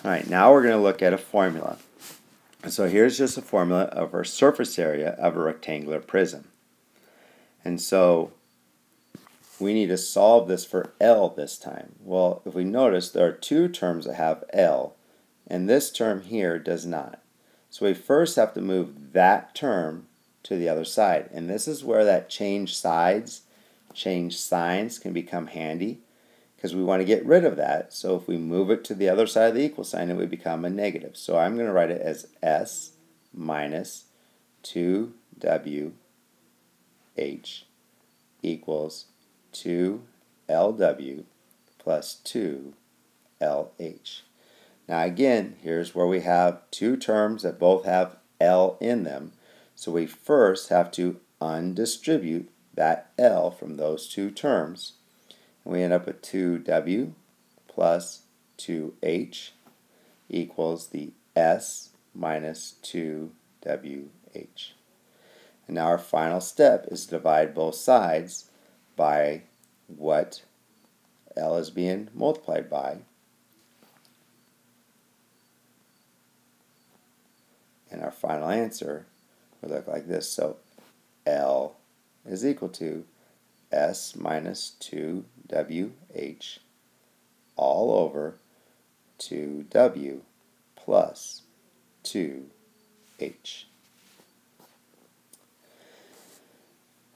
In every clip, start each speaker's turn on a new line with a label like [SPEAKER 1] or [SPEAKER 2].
[SPEAKER 1] Alright, now we're going to look at a formula. And so here's just a formula of our surface area of a rectangular prism. And so we need to solve this for L this time. Well, if we notice, there are two terms that have L, and this term here does not. So we first have to move that term to the other side. And this is where that change sides, change signs can become handy, because we want to get rid of that. So if we move it to the other side of the equal sign, it would become a negative. So I'm going to write it as S minus 2WH equals 2LW plus 2LH. Now again, here's where we have two terms that both have L in them. So we first have to undistribute that L from those two terms. And we end up with 2W plus 2H equals the S minus 2WH. And now our final step is to divide both sides by what L is being multiplied by. And our final answer would look like this. So L is equal to S minus 2WH all over 2W plus 2H.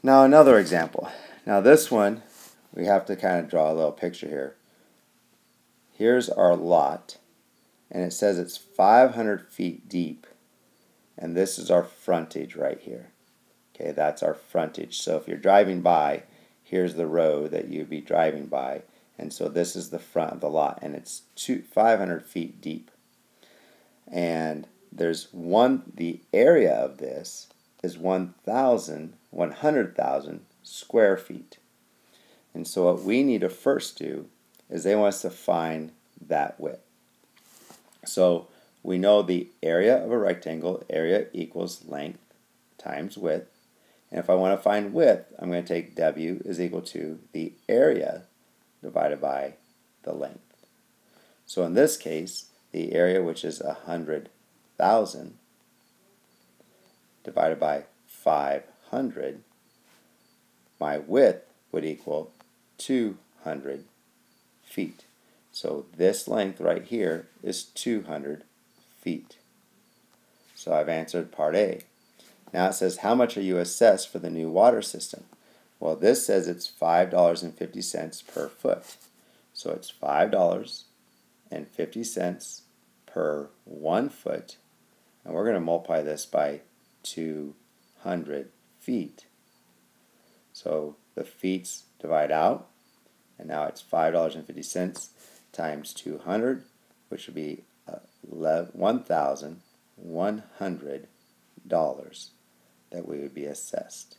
[SPEAKER 1] Now another example. Now this one, we have to kind of draw a little picture here. Here's our lot, and it says it's 500 feet deep, and this is our frontage right here. Okay, that's our frontage. So if you're driving by, here's the road that you'd be driving by, and so this is the front of the lot, and it's 500 feet deep. And there's the area of this is 100,000 square feet. And so what we need to first do is they want us to find that width. So we know the area of a rectangle, area equals length times width. And if I want to find width, I'm going to take W is equal to the area divided by the length. So in this case, the area, which is 100,000, divided by 500, my width would equal 200 feet. So this length right here is 200 feet. So I've answered part A. Now it says, how much are you assessed for the new water system? Well, this says it's $5.50 per foot. So it's $5.50 per 1 foot. And we're going to multiply this by 200 feet. So the feet divide out, and now it's $5.50 times 200, which would be $1,100 that we would be assessed.